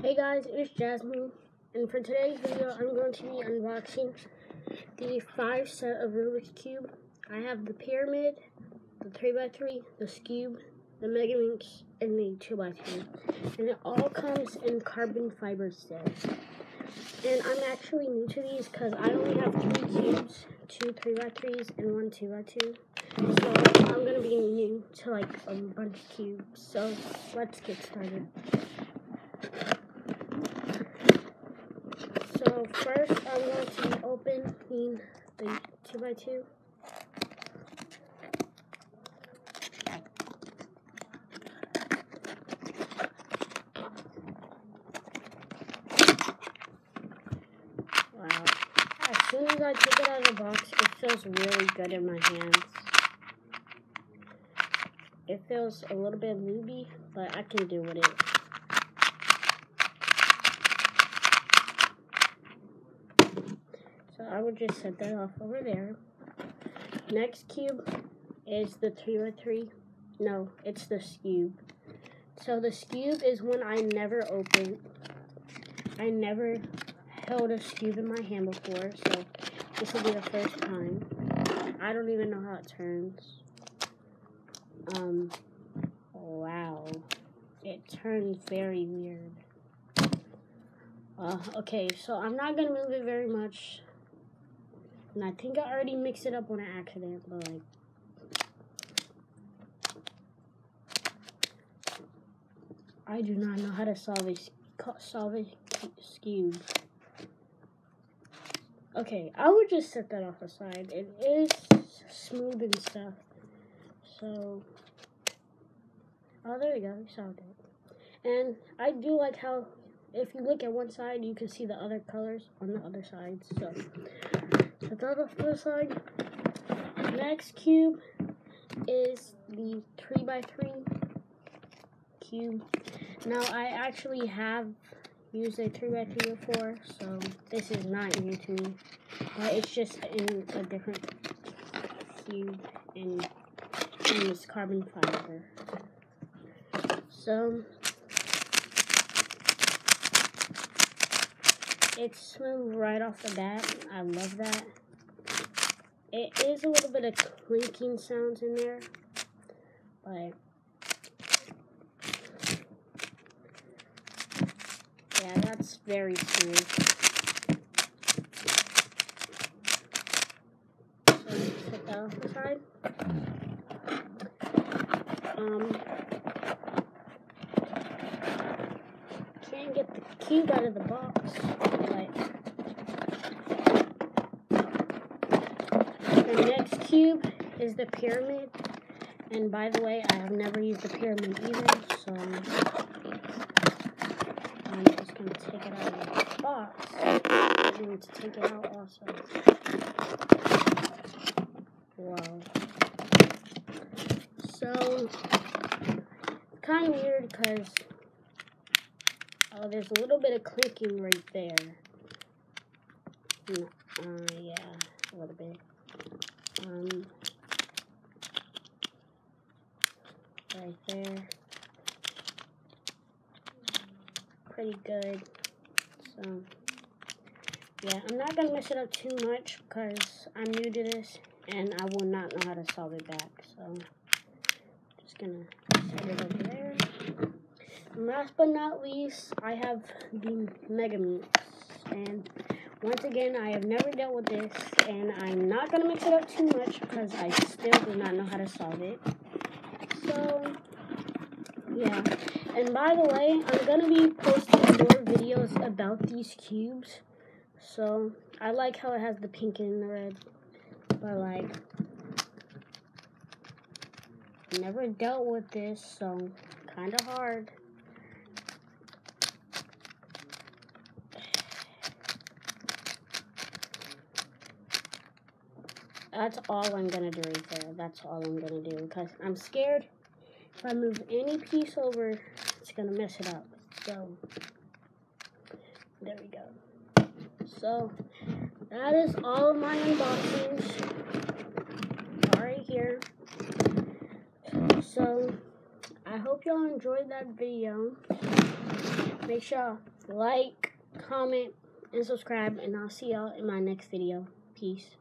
Hey guys, it's Jasmine, and for today's video, I'm going to be unboxing the 5 set of Rubik's Cube. I have the pyramid, the 3x3, the cube, the Mega Minx, and the 2x2. And it all comes in carbon fiber sets. And I'm actually new to these because I only have 3 cubes, 2 3x3s, and 1 2x2. So I'm going to be new to like a bunch of cubes. So let's get started. So first, I'm going to be opening the 2x2. Wow. As soon as I take it out of the box, it feels really good in my hands. It feels a little bit looby, but I can deal with it. So I would just set that off over there. Next cube is the 3x3. No, it's the cube. So the cube is one I never opened. I never held a cube in my hand before, so this will be the first time. I don't even know how it turns. Wow. It turns very weird. Okay, so I'm not gonna move it very much. And I think I already mixed it up on an accident, but like, I do not know how to solve a cube. Okay, I would just set that off the side. It is smooth and stuff. So, oh, there we go, we solved it. And I do like how, if you look at one side, you can see the other colors on the other side. So, set that off to the side. Next cube is the 3x3 cube. Now, I actually have used a 3x3 before, so this is not new to me. But it's just in a different cube and this carbon fiber. So, it's smooth right off the bat. I love that. It is a little bit of clinking sounds in there, but yeah, that's very smooth. So set that off the side. Can't get the cube out of the box, but the next cube is the pyramid. And by the way, I have never used the pyramid either, so I'm just going to take it out of the box. I'm going to take it out also. Wow. So, it's kind of weird because there's a little bit of clicking right there. Yeah, a little bit. Right there. Pretty good. So, yeah, I'm not gonna mess it up too much because I'm new to this and I will not know how to solve it back. So, just gonna set it over there. And last but not least, I have the Mega Minx. And once again, I have never dealt with this, and I'm not gonna mix it up too much because I still do not know how to solve it. So, yeah. And by the way, I'm gonna be posting more videos about these cubes. So, I like how it has the pink and the red, but like, never dealt with this, so kind of hard. That's all I'm gonna do right there. That's all I'm gonna do because I'm scared if I move any piece over, it's gonna mess it up. So, there we go. So, that is all of my unboxings right here. So, I hope y'all enjoyed that video. Make sure y'all like, comment, and subscribe, and I'll see y'all in my next video. Peace.